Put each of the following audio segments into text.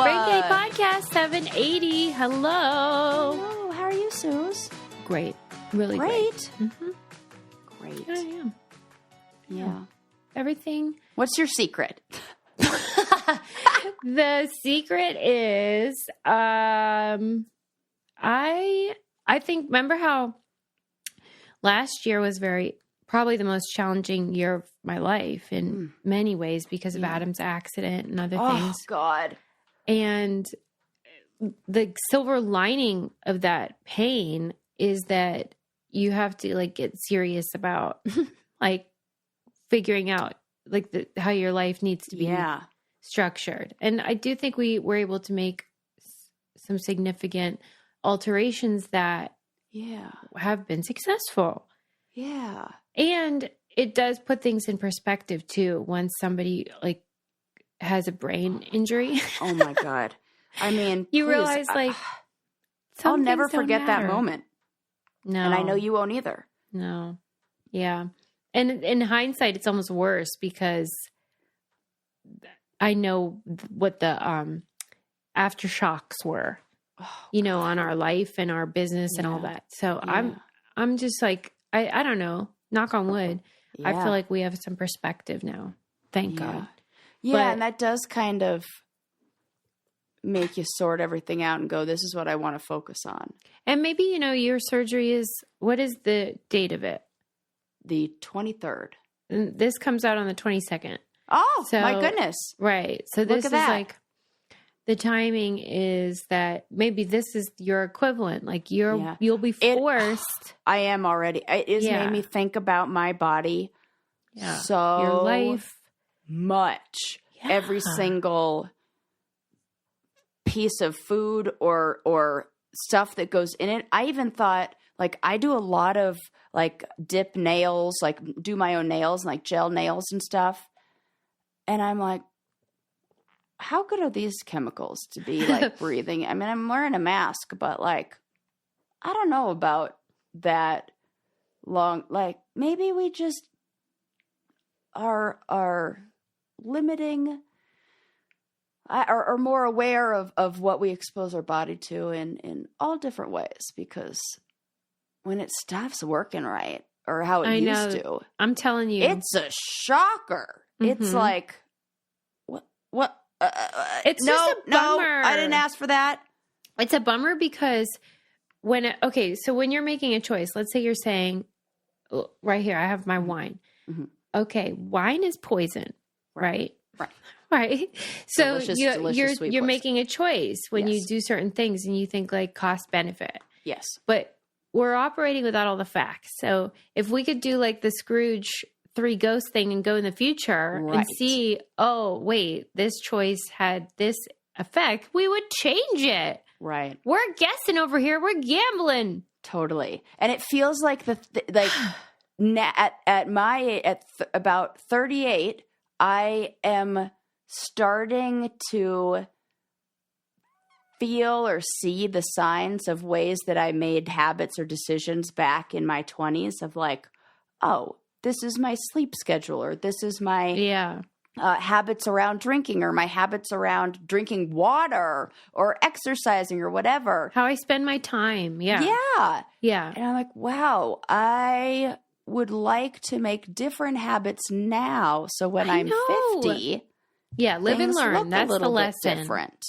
Great Day Podcast 780. Hello. Hello. How are you, Suze? Great. Really great. Mm-hmm. Great. Yeah, I am. Yeah. Everything. What's your secret? The secret is, I think, remember how last year was probably the most challenging year of my life in many ways because of Adam's accident and other things. Oh, God. And the silver lining of that pain is that you have to get serious about figuring out how your life needs to be structured. And I do think we were able to make some significant alterations that have been successful. Yeah. And it does put things in perspective too when somebody has a brain injury. Oh my God. I mean, you realize I'll never forget that moment. No. And I know you won't either. No. Yeah. And in hindsight, it's almost worse because I know what the aftershocks were, on our life and our business and all that. So I'm just I don't know, knock on wood. I feel like we have some perspective now. Thank God. Yeah. And that does kind of make you sort everything out and go, this is what I want to focus on. And maybe, your surgery what is the date of it? The 23rd. And this comes out on the 22nd. Oh, my goodness. Right. So this is the timing is that maybe this is your equivalent. You'll be forced. I am already. It has made me think about my body so your life much. Yeah. Every single piece of food or stuff that goes in it. I even thought I do a lot of dip nails, do my own nails and gel nails and stuff. And I'm like, how good are these chemicals to be breathing? I mean, I'm wearing a mask, but I don't know about that long. Maybe we just are limiting, are more aware of what we expose our body to in all different ways, because when it stops working right or how it used to, I'm telling you, it's a shocker. Mm-hmm. It's what? It's just a bummer. No, I didn't ask for that. It's a bummer because so when you're making a choice, let's say you're saying, right here, I have my wine. Mm-hmm. Okay, wine is poison, right? Right. So you're making a choice when you do certain things and you think cost benefit. Yes. But we're operating without all the facts. So if we could do the Scrooge 3 ghost thing and go in the future and see, oh, wait, this choice had this effect, we would change it. Right. We're guessing over here. We're gambling. Totally. And it feels like at about 38, I am starting to feel or see the signs of ways that I made habits or decisions back in my 20s of oh, this is my sleep schedule, or this is my habits around drinking, or my habits around drinking water or exercising or whatever. How I spend my time. Yeah. Yeah. Yeah. And I'm like, wow, I would like to make different habits now. So when I'm 50, live and learn. That's the lesson. Different,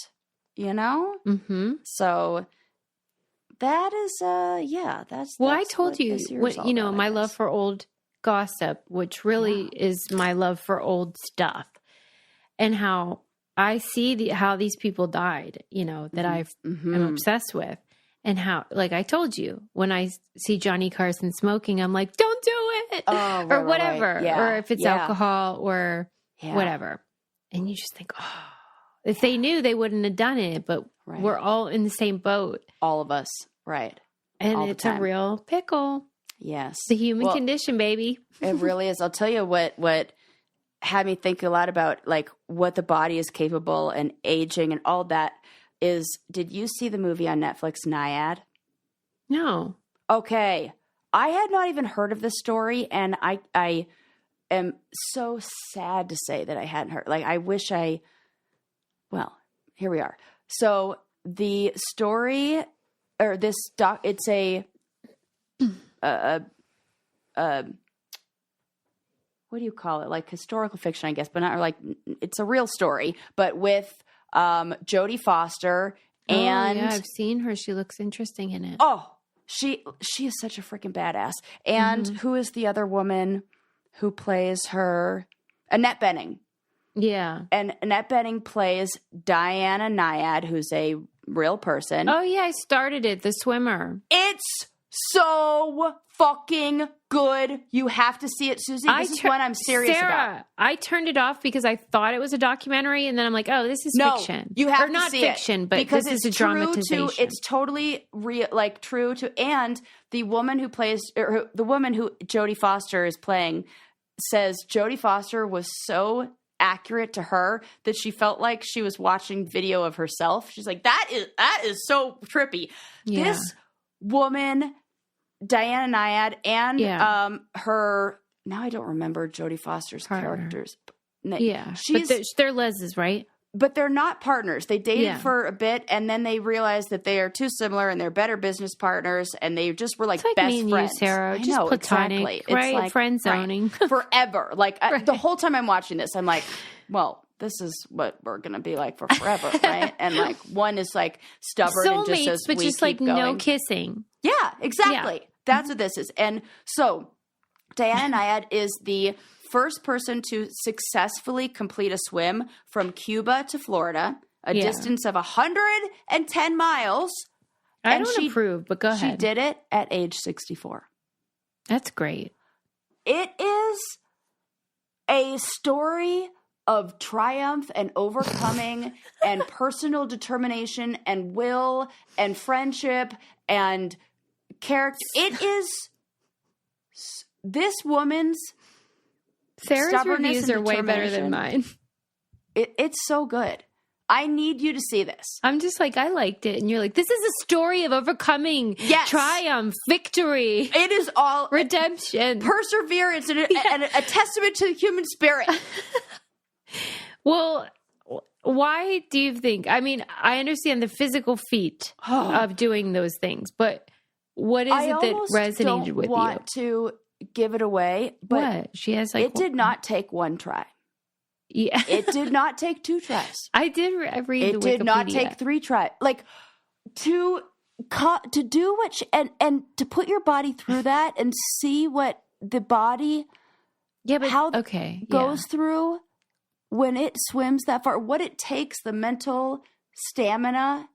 Mm-hmm. So that is, that's. Well, I told you, my love for old gossip, which really is my love for old stuff, and how I see how these people died, that I am obsessed with, and how, I told you, when I see Johnny Carson smoking, I'm like, don't do it, or whatever, or if it's alcohol or whatever, and you just think, oh, if they knew, they wouldn't have done it, but we're all in the same boat, all of us, right, and all it's a real pickle. Yes. The human condition, baby. It really is. I'll tell you what had me think a lot about what the body is capable and aging and all that is, did you see the movie on Netflix, Naiad? No. Okay. I had not even heard of this story, and I am so sad to say that I hadn't heard. I wish here we are. So the story, or this it's a what do you call it? Like historical fiction, I guess, but not like, it's a real story, but with Jodie Foster and yeah, I've seen her. She looks interesting in it. Oh, she is such a freaking badass. And who is the other woman who plays her? Annette Bening. Yeah. And Annette Bening plays Diana Nyad, who's a real person. Oh yeah, I started it, The Swimmer. It's so fucking good. You have to see it, Susie. This is what I'm serious about. I turned it off because I thought it was a documentary, and then I'm like, oh, this is fiction. You have or not to see fiction, it but because this is a dramatization. It's totally real, like true to. And the woman who plays, or the woman who Jodie Foster is playing, says Jodie Foster was so accurate to her that she felt like she was watching video of herself. She's like, that is so trippy. Yeah. This woman, Diana Nyad, and her, now I don't remember Jodie Foster's characters. Yeah, but they're lesbians, right? But they're not partners. They dated for a bit, and then they realized that they are too similar, and they're better business partners, and they just were like, it's like best me and friends. You, Sarah, I just know, platonic, exactly. right? It's like, friend zoning forever. Like right. The whole time I'm watching this, I'm like, well, this is what we're gonna be like for forever, right? And like one is like stubborn and just says, but just like going. No kissing. Yeah, exactly. Yeah. That's what this is. And so Diana Nyad is the first person to successfully complete a swim from Cuba to Florida, a distance of 110 miles. I don't approve, but go ahead. She did it at age 64. That's great. It is a story of triumph and overcoming and personal determination and will and friendship and character. It is this woman's Sarah's reviews are way better than mine. It's so good. I need you to see this. I'm just like, I liked it. And you're like, this is a story of overcoming, triumph, victory. It is all redemption, perseverance, and a testament to the human spirit. Well, why do you think? I mean, I understand the physical feat of doing those things, but what is it that resonated with you? I want to give it away, but what? She has like it did not take one try. Yeah, it did not take 2 tries. I did read the Wikipedia. It did not take 3 tries. Like to do what and to put your body through that and see what the body, goes through when it swims that far. What it takes, the mental stamina,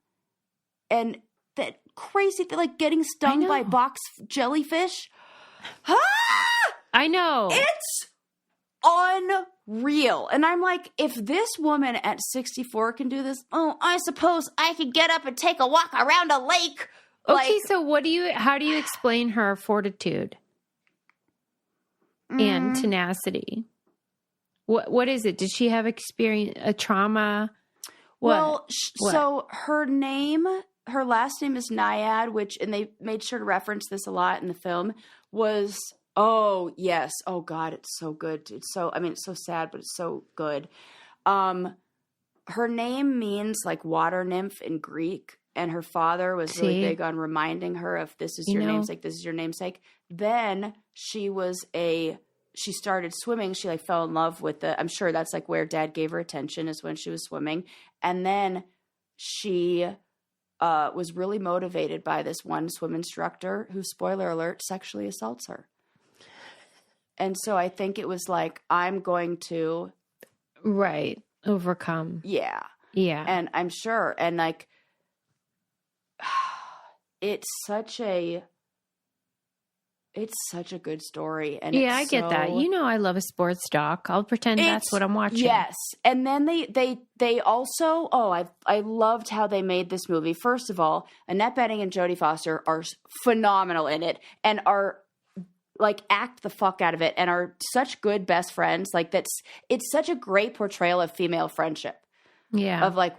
and that crazy thing, like getting stung by box jellyfish. I know. It's unreal. And I'm like, if this woman at 64 can do this, I suppose I could get up and take a walk around a lake. Okay, so how do you explain her fortitude and tenacity? What is it? Did she have a trauma? Well, so her last name is Nyad, and they made sure to reference this a lot in the film, was, oh, yes. Oh, God, it's so good. It's so sad, but it's so good. Her name means like water nymph in Greek, and her father was really big on reminding her of this is your namesake, this is your namesake. Then she started swimming. She like fell in love with I'm sure that's like where dad gave her attention, is when she was swimming. And then she was really motivated by this one swim instructor who, spoiler alert, sexually assaults her. And so I think it was like, I'm going to overcome. Yeah. Yeah. And I'm sure. And like, it's such a good story. And I get that. I love a sports doc. I'll pretend that's what I'm watching. Yes. And then they also, I loved how they made this movie. First of all, Annette Bening and Jodie Foster are phenomenal in it and are like act the fuck out of it and are such good best friends. Like it's such a great portrayal of female friendship. Yeah. Of like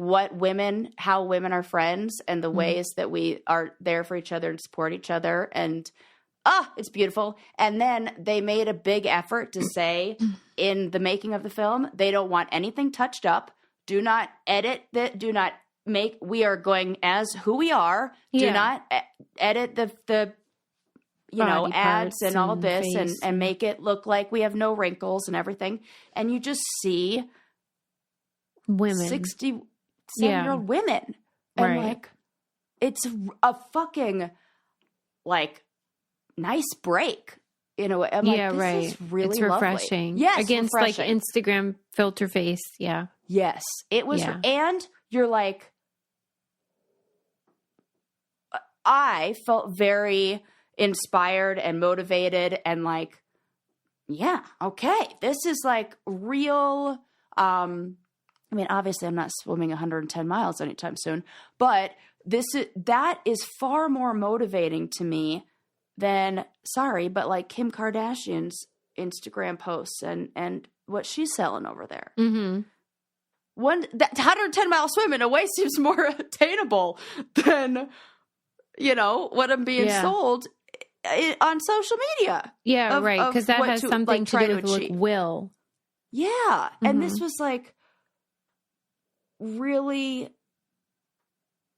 how women are friends and the ways that we are there for each other and support each other. And it's beautiful. And then they made a big effort to say in the making of the film, they don't want anything touched up. do not edit that. Do not make, we are going as who we are. Do not edit the ads and all this and make it look like we have no wrinkles and everything. And you just see women, 67-year-old women. And like, it's a fucking like nice break. You know, I'm like, this is really it's refreshing. Lovely. Yes, against refreshing. Like Instagram filter face. Yeah. Yes, it was. And you're like, I felt very inspired and motivated and like, yeah, okay, this is like real. I mean, obviously, I'm not swimming 110 miles anytime soon, but that is far more motivating to me than, sorry, but like Kim Kardashian's Instagram posts and what she's selling over there. Mm-hmm. That 110-mile swim in a way seems more attainable than, what I'm being sold on social media. Yeah, right. Because that has something to do with will. Yeah. Mm-hmm. And this was like really,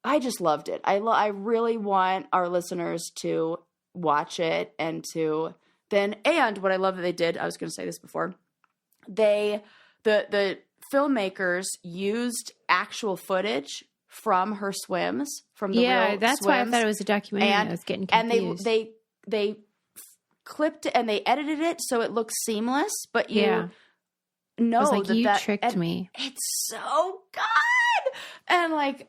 I just loved it. I really want our listeners to watch it and what I love that they did, I was going to say this before, the filmmakers used actual footage from her swims, from the real that's swims, why I thought it was a documentary. I was getting confused. And they clipped and they edited it so it looks seamless, but you know like, you tricked me. It's so good. And like,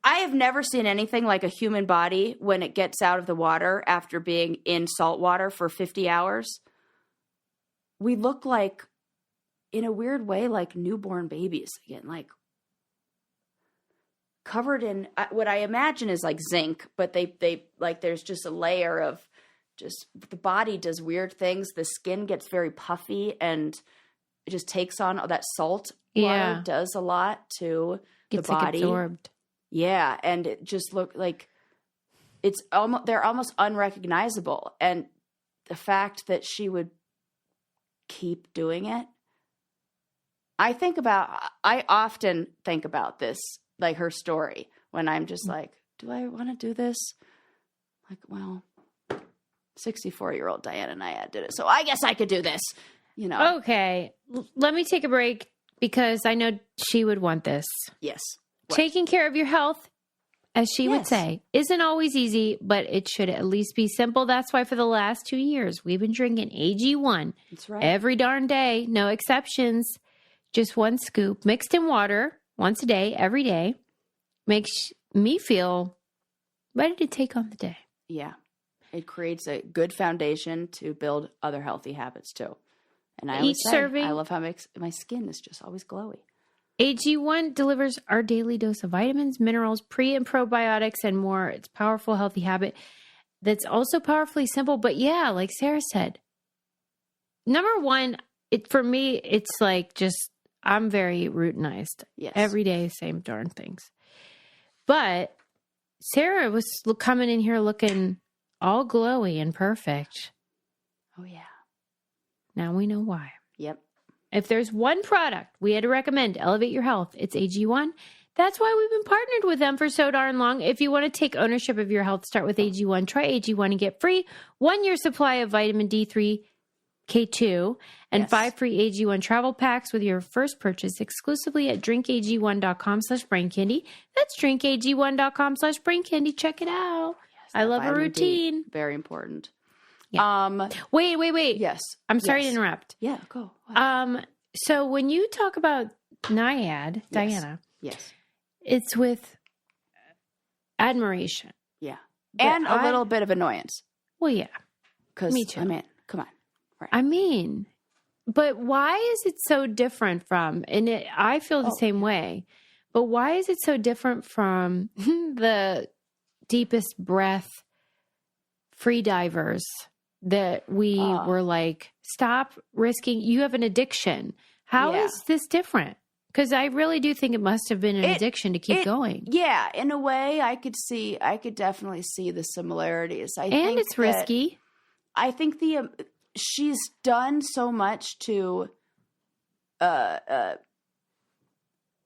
I have never seen anything like a human body when it gets out of the water after being in salt water for 50 hours. We look like, in a weird way, like newborn babies again, like covered in what I imagine is like zinc, but they like, there's just a layer of just, the body does weird things. The skin gets very puffy and it just takes on that salt water does a lot to the body. Like absorbed. Yeah. And it just looked like they're almost unrecognizable. And the fact that she would keep doing it, I often think about this, like her story, when I'm just like, do I want to do this? Like, well, 64-year-old Diana Nyad did it, so I guess I could do this, Okay, let me take a break because I know she would want this. Yes. What? Taking care of your health, as she would say, isn't always easy, but it should at least be simple. That's why for the last 2 years, we've been drinking AG1. That's right. Every darn day, no exceptions. Just one scoop mixed in water once a day, every day, makes me feel ready to take on the day. Yeah. It creates a good foundation to build other healthy habits too. And I always say, I love how my skin is just always glowy. AG1 delivers our daily dose of vitamins, minerals, pre and probiotics, and more. It's a powerful, healthy habit that's also powerfully simple. But yeah, like Sarah said, number one, for me, it's like just, I'm very routinized. Yes. Every day, same darn things. But Sarah was coming in here looking all glowy and perfect. Oh, yeah. Now we know why. Yep. If there's one product we had to recommend to elevate your health, it's AG1. That's why we've been partnered with them for so darn long. If you want to take ownership of your health, start with AG1. Try AG1 and get free 1 year supply of vitamin D3, K2, and 5 free AG1 travel packs with your first purchase exclusively at drinkag1.com/braincandy. That's drinkag1.com/braincandy. Check it out. Yes, I love a routine. Very important. Yeah. Wait. Yes. I'm sorry to interrupt. Yeah, go. Wow. So when you talk about Nyad, Diana, it's with admiration. Yeah. And a little bit of annoyance. Well, yeah. Me too. I mean, come on. Right. I mean, but why is it so different from, I feel the same way, but why is it so different from the deepest breath free divers that we were like, stop risking, you have an addiction. How is this different? Because I really do think it must have been an addiction to keep going. Yeah, in a way, I could definitely see the similarities. I think it's risky. I think she's done so much to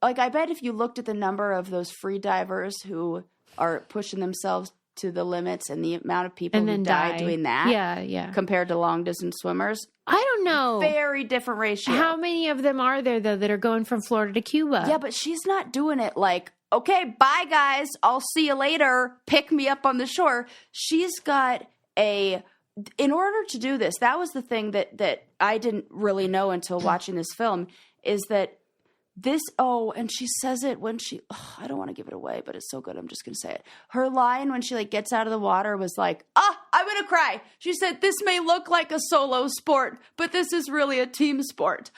like, I bet if you looked at the number of those free divers who are pushing themselves to the limits and the amount of people who die doing that compared to long distance swimmers, I don't know. Very different ratio. How many of them are there, though, that are going from Florida to Cuba? Yeah, but she's not doing it like, okay, bye, guys. I'll see you later. Pick me up on the shore. She's got in order to do this, that was the thing that I didn't really know until watching this film, is that and she says it when I don't want to give it away, but it's so good. I'm just going to say it. Her line when she like gets out of the water was like, I'm going to cry. She said, this may look like a solo sport, but this is really a team sport.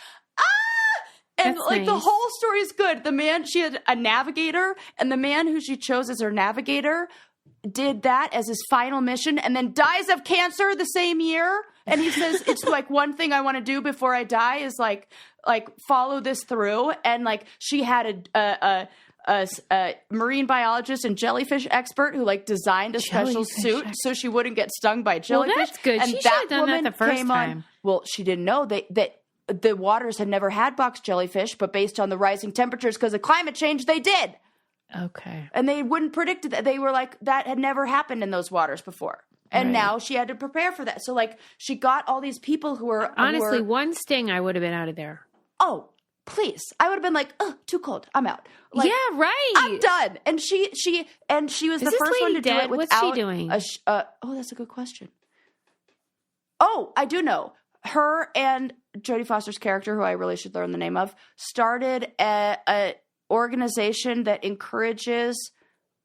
And that's like nice. The whole story is good. The man, she had a navigator, and the man who she chose as her navigator did that as his final mission and then dies of cancer the same year. And he says, it's like one thing I want to do before I die is like follow this through. And like she had a marine biologist and jellyfish expert who like designed a special suit so she wouldn't get stung by jellyfish. Well, that's good. And she should have done that the first time. Well, she didn't know that the waters had never had box jellyfish, but based on the rising temperatures because of climate change, they did. Okay. And they wouldn't predict that. They were like, that had never happened in those waters before. And now she had to prepare for that. So like she got all these people who were honestly, one sting, I would have been out of there. Oh, please. I would have been like, too cold. I'm out. Like, yeah, right. I'm done. And she was the first one to do it without. What's she doing? That's a good question. Oh, I do know. Her and Jodie Foster's character, who I really should learn the name of, started a organization that encourages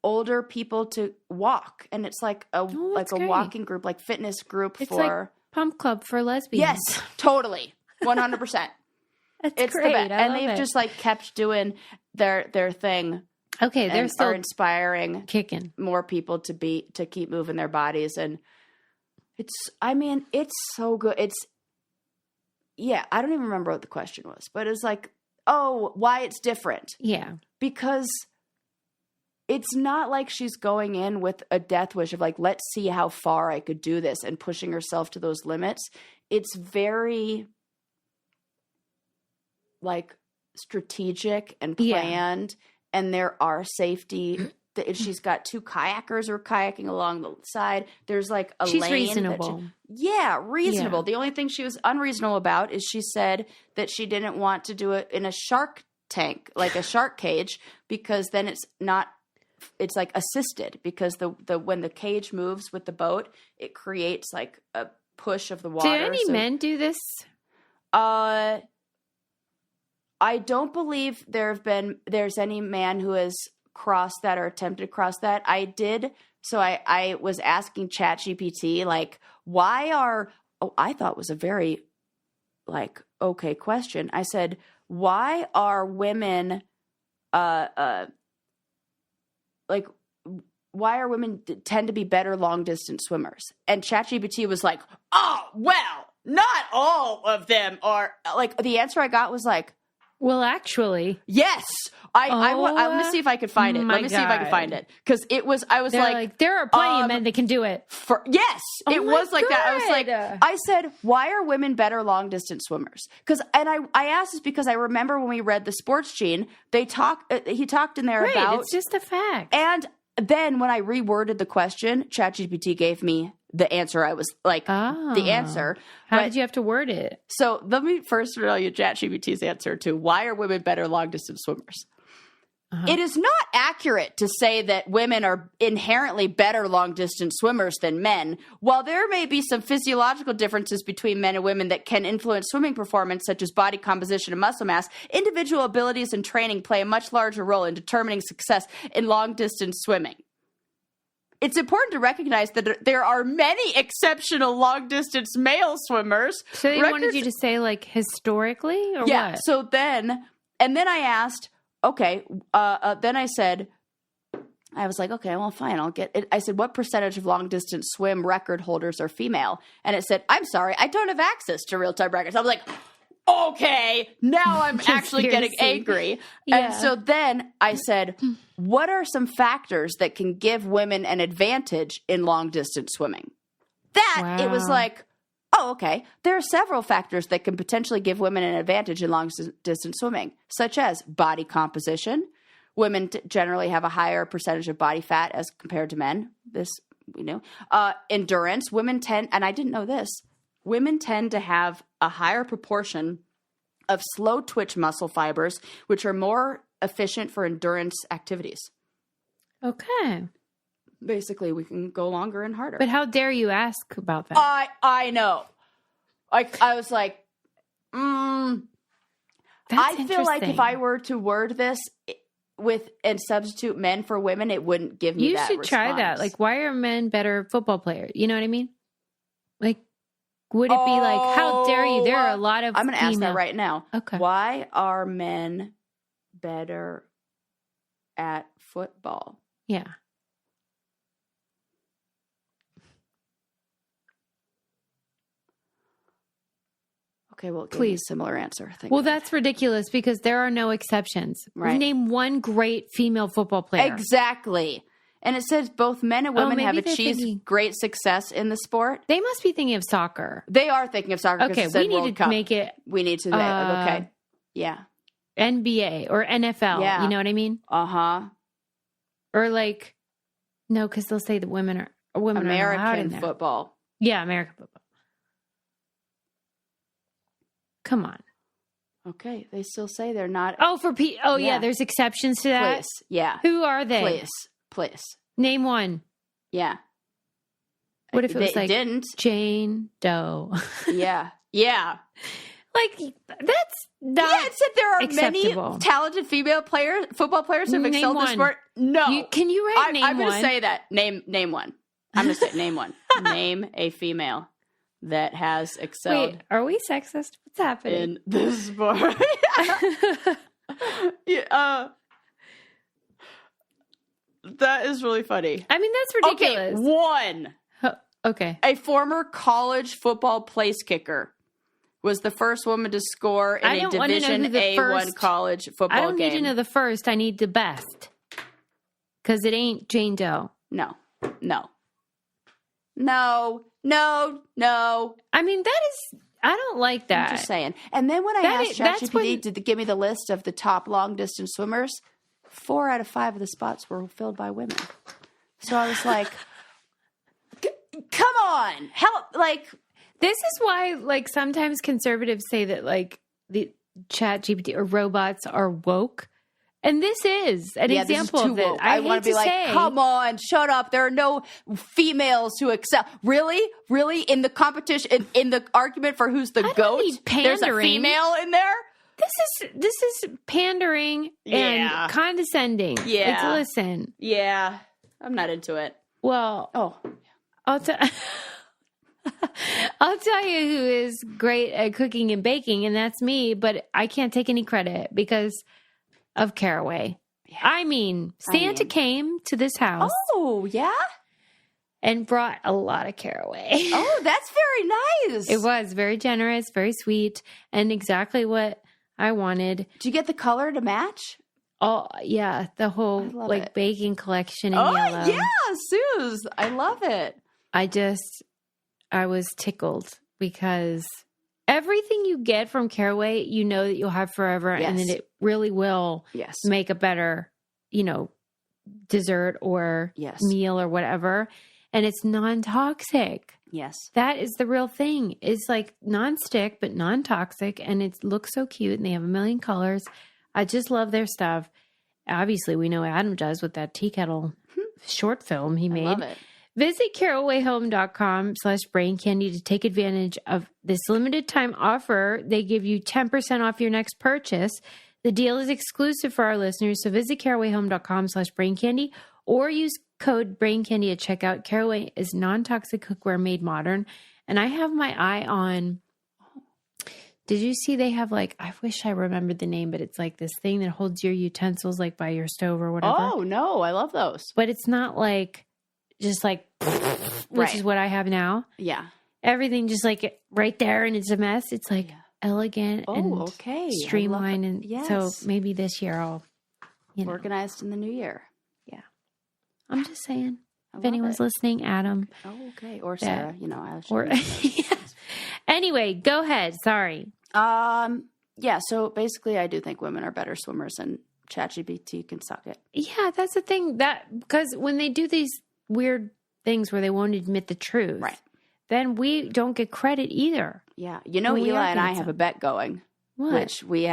older people to walk, and it's like a walking group, like fitness group it's for like Pump Club for lesbians. Yes, totally, 100%. It's great, the best. And they've just like kept doing their thing. Okay, they're still inspiring, kicking more people to keep moving their bodies, and it's so good. I don't even remember what the question was, but it's like, why it's different. Yeah. Because it's not like she's going in with a death wish of like, let's see how far I could do this and pushing herself to those limits. It's very like strategic and planned, and there are safety. She's got two kayakers who are kayaking along the side. There's like a she's lane. Reasonable. Reasonable. Yeah. The only thing she was unreasonable about is she said that she didn't want to do it in a shark tank, like a shark cage, because then it's like assisted, because the when the cage moves with the boat, it creates like a push of the water. Do any men do this? I don't believe there's any man who has crossed that or attempted to cross that. I did. So I was asking Chat-GPT, like, I thought it was a very like, okay question. I said, why are women, why are women tend to be better long distance swimmers? And ChatGPT was like, not all of them are. Like, the answer I got was like, well, actually, yes. I'm going to see if I could find it. Let me see if I can find it. Because I was like, there are plenty of men that can do it. It was like that. I was like, I said, why are women better long distance swimmers? I asked this because I remember when we read the Sports Gene, he talked in there about. It's just a fact. And then when I reworded the question, ChatGPT gave me the answer. I was like, the answer. How did you have to word it? So let me first tell you ChatGPT's answer to why are women better long distance swimmers. It is not accurate to say that women are inherently better long distance swimmers than men. While there may be some physiological differences between men and women that can influence swimming performance, such as body composition and muscle mass, individual abilities and training play a much larger role in determining success in long distance swimming. It's important to recognize that there are many exceptional long-distance male swimmers. So they wanted you to say, like, historically, or what? So then I asked, okay, then I said, I was like, okay, well, fine, I'll get it. I said, what percentage of long-distance swim record holders are female? And it said, I'm sorry, I don't have access to real-time records. I was like, okay, now I'm actually getting angry. Yeah. And so then I said, what are some factors that can give women an advantage in long distance swimming? It was like, Oh, okay. There are several factors that can potentially give women an advantage in long-distance swimming, such as body composition. Women generally have a higher percentage of body fat as compared to men. This we know. Endurance. Women tend, and I didn't know this, women tend to have a higher proportion of slow twitch muscle fibers, which are more efficient for endurance activities. Okay. Basically, we can go longer and harder. But how dare you ask about that? I know. I was like, I feel like if I were to word this and substitute men for women, it wouldn't give me that response. You should try that. Like, why are men better football players? You know what I mean? Like, would it be like, how dare you? There are a lot of I'm going to ask that right now. Okay. Why are men better at football? Yeah. Okay, well, give me a similar answer. Well, that's ridiculous because there are no exceptions. Right. Name one great female football player. Exactly. And it says both men and women have achieved great success in the sport. They must be thinking of soccer. They are thinking of soccer. Okay, we need to make it. We need to. Okay. Yeah. NBA or NFL. Yeah. You know what I mean? Uh-huh. Or like, no, because they'll say that women are allowed in there. Football. Yeah, American football. Come on. Okay, they still say they're not. Oh, yeah, there's exceptions to that. Please, yeah. Who are they? Please. Name one. Yeah. What if it was like didn't. Jane Doe? Yeah. Like that's not. Yeah, it said there are acceptable. Many talented female football players who have excelled in the sport. No, can you write name one? I'm going to say that. Name one. I'm going to say name one. Name a female that has excelled. Wait, are we sexist? What's happening in this sport? That is really funny. I mean, that's ridiculous. Okay, one. Okay. A former college football place kicker was the first woman to score in a Division A1 college football game. I don't need to know the first. I need the best. Because it ain't Jane Doe. No. I mean, I don't like that. I'm just saying. And then when I asked Chat-GPT to give me the list of the top long-distance swimmers, 4 out of 5 of the spots were filled by women. So I was like, come on, help. Like, this is why, like, sometimes conservatives say that, like, the Chat-GPT or robots are woke. And this is an example of it. I want to be like, come on, shut up. There are no females who excel. Really? In the competition, in the argument for who's the GOAT, there's a female in there? This is pandering and condescending. Yeah. Listen. Yeah. I'm not into it. Well, I'll tell you who is great at cooking and baking, and that's me, but I can't take any credit because of Caraway. Yeah. I mean, Santa came to this house. Oh, yeah? And brought a lot of Caraway. Oh, that's very nice. It was very generous, very sweet, and exactly what I wanted. Did you get the color to match? Oh, yeah. The whole baking collection in yellow. Oh, yeah, Suze. I love it. I was tickled because everything you get from Caraway, you know that you'll have forever, and that it really will make a better, dessert or meal or whatever. And it's non-toxic. Yes. That is the real thing. It's like non-stick, but non-toxic, and it looks so cute, and they have a million colors. I just love their stuff. Obviously, we know Adam does with that tea kettle short film he made. I love it. Visit carawayhome.com/braincandy to take advantage of this limited time offer. They give you 10% off your next purchase. The deal is exclusive for our listeners, so visit carawayhome.com/braincandy or use code BRAINCANDY at checkout. Caraway is non-toxic cookware made modern. And I have my eye on, did you see they have I wish I remembered the name, but it's like this thing that holds your utensils by your stove or whatever. Oh, no, I love those. But it's not which is what I have now. Yeah. Everything just right there and it's a mess. It's elegant and streamlined. And so maybe this year I'll, organized in the new year. Yeah. I'm just saying, if anyone's listening, Adam. Oh, okay. Or Sarah, Anyway, go ahead. Sorry. Yeah. So basically, I do think women are better swimmers, and Chat-GPT can suck it. Yeah, that's the thing. Because when they do these weird things where they won't admit the truth, right, then we don't get credit either. Yeah. Eli and I have a bet going, which we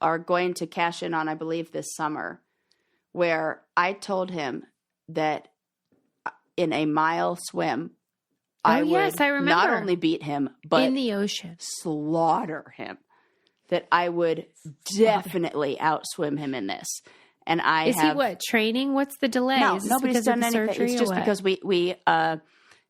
are going to cash in on, I believe, this summer, where I told him that in a mile swim, I would not only beat him, but in the ocean, slaughter him. That I would definitely outswim him in this. And Is he what, training? What's the delay? No, nobody's done anything. It's just because we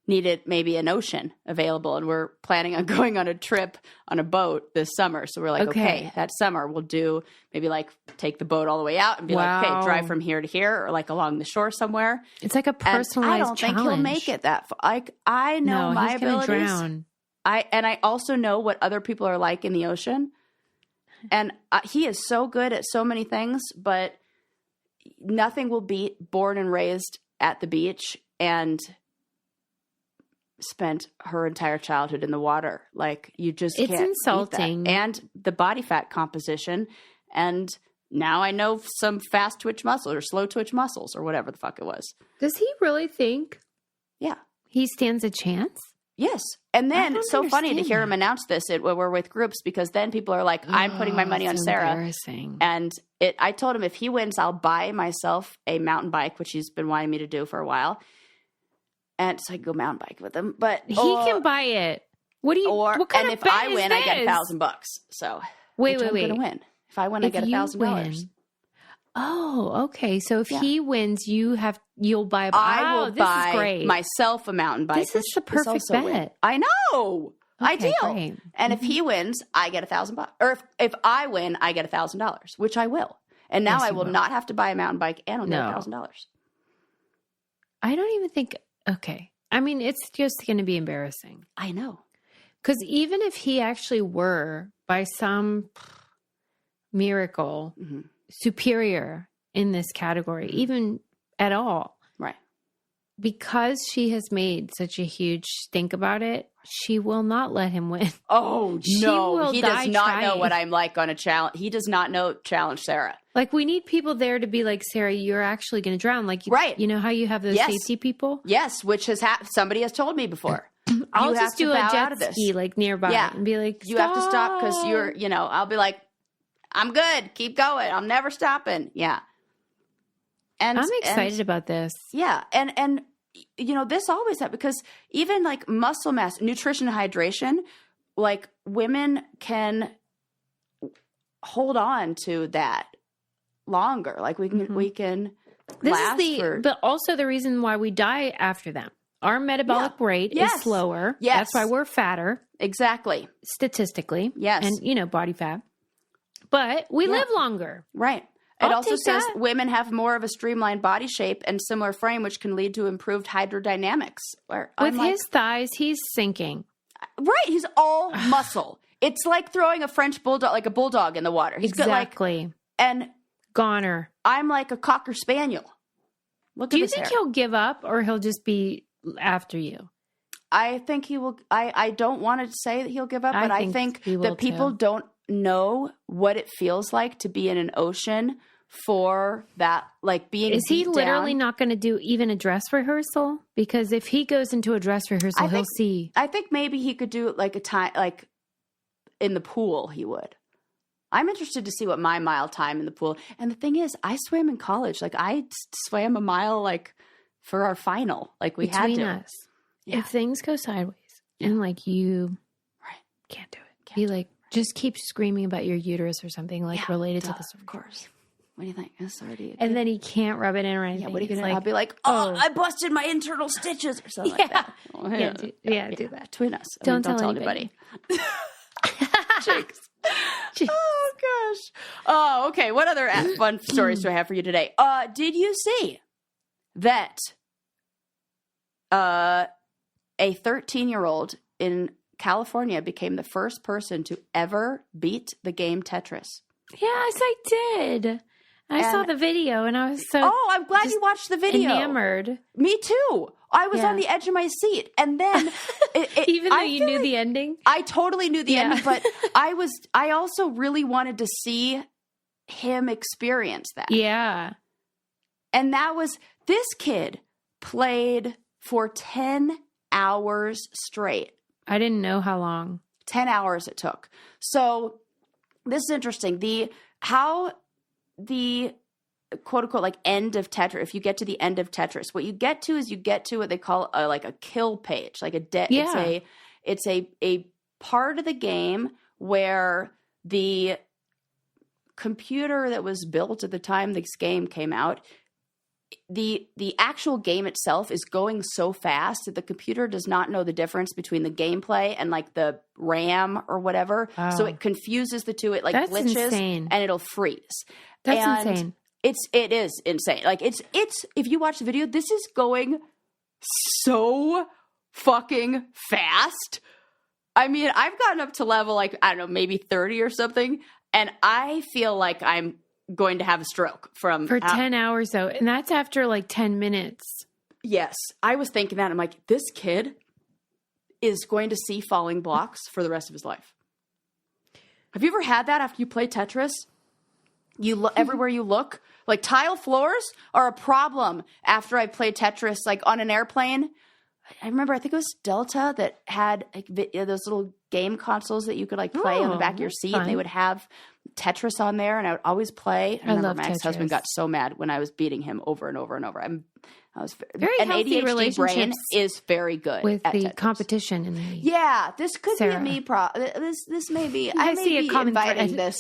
needed maybe an ocean available, and we're planning on going on a trip on a boat this summer. So we're like, okay, that summer we'll do maybe like take the boat all the way out and be like, okay, drive from here to here, or like along the shore somewhere. It's like a personalized challenge. I don't think he'll make it that far. I know my abilities. Drown. I also know what other people are like in the ocean. And he is so good at so many things, but nothing will beat born and raised at the beach and spent her entire childhood in the water. Like, you just can't. It's insulting. And the body fat composition. And now I know some fast twitch muscles or slow twitch muscles or whatever the fuck it was. Does he really think? Yeah. He stands a chance? Yes. And then it's so funny to hear him announce this when we're with groups, because then people are like, I'm putting my money on Sarah. And I told him if he wins, I'll buy myself a mountain bike, which he's been wanting me to do for a while. And so I can go mountain bike with him. But he can buy it. What kind of if bet I win, is I get $1,000. So wait. I'm going to win. If I win, I get $1,000. Oh, okay. So if he wins, you'll buy a bike. I will buy myself a mountain bike. This is the perfect bet. I know. Okay, Ideal. Great. And if he wins, I get $1,000. Or if I win, I get $1,000, which I will. And now I will not have to buy a mountain bike, and I'll get $1,000. I don't even think. Okay. I mean, it's just going to be embarrassing. I know. Because even if he actually were, by some miracle, superior in this category, even at all. Right. Because she has made such a huge stink about it, she will not let him win. Oh, no. He does not know what I'm like on a challenge. He does not know challenge Sarah. Like, we need people there to be like, Sarah, you're actually going to drown. Like, you know how you have those safety people? Yes, which has somebody has told me before. I'll just do a jet ski like nearby and be like, you have to stop because I'll be like, I'm good. Keep going. I'm never stopping. Yeah. And I'm excited about this. Yeah. And this always happens because even like muscle mass, nutrition, and hydration, like women can hold on to that longer. Like we can but also the reason why we die after them. Our metabolic rate is slower. Yes. That's why we're fatter. Exactly. Statistically. Yes. And, body fat. But we live longer. Right. It also says women have more of a streamlined body shape and similar frame, which can lead to improved hydrodynamics. With his thighs, he's sinking. Right. He's all muscle. It's like throwing a French bulldog, like a bulldog in the water. He's exactly. And goner. I'm like a Cocker Spaniel. Do you think he'll give up, or he'll just be after you? I think he will. I don't want to say that he'll give up, but I think that people don't know what it feels like to be in an ocean for that, like being Is he literally not going to do even a dress rehearsal? Because if he goes into a dress rehearsal, he'll see. I think maybe he could do like a time, like in the pool he would. I'm interested to see what my mile time in the pool. And the thing is, I swam in college. Like I swam a mile like for our final. Like we had to. Between us. Yeah. If things go sideways and like you can't do it. Be like, just keep screaming about your uterus or something like related to this. Of course. What do you think? It's already and then he can't rub it in or anything. Yeah, what are you gonna? I'll be like, I busted my internal stitches or something like that. Do that between us. Don't tell anybody. Jinx. Oh gosh. Oh, okay. What other fun stories do I have for you today? Did you see that a 13-year-old in California became the first person to ever beat the game Tetris? Yes, I did. I saw the video and I was so I'm glad you watched the video. Enamored. Me too. I was on the edge of my seat. And then even though you knew the ending? I totally knew the ending, but I also really wanted to see him experience that. Yeah. And that was, this kid played for 10 hours straight. I didn't know how long. 10 hours it took. So this is interesting. How the quote unquote like end of Tetris, if you get to the end of Tetris, what you get to is you get to what they call like a kill page, like it's a part of the game where the computer that was built at the time this game came out, the actual game itself is going so fast that the computer does not know the difference between the gameplay and like the RAM or whatever. Oh. So it confuses the two. It like That's glitches insane. And it'll freeze. That's insane. It is insane. Like it's if you watch the video, this is going so fucking fast. I mean, I've gotten up to level like, I don't know, maybe 30 or something, and I feel like I'm going to have a stroke for 10 hours though, and that's after like 10 minutes. Yes, I was thinking that. I'm like, this kid is going to see falling blocks for the rest of his life. Have you ever had that after you play Tetris? You look everywhere you look, like tile floors are a problem. After I played Tetris, like on an airplane, I remember I think it was Delta that had like those little game consoles that you could like play on the back of your seat, and they would have Tetris on there, and I would always play. I remember my ex-husband got so mad when I was beating him over and over and over. I was very an ADHD brain is very good with at the Tetris. Competition in the this could be a me this may be I may see be a common inviting thread.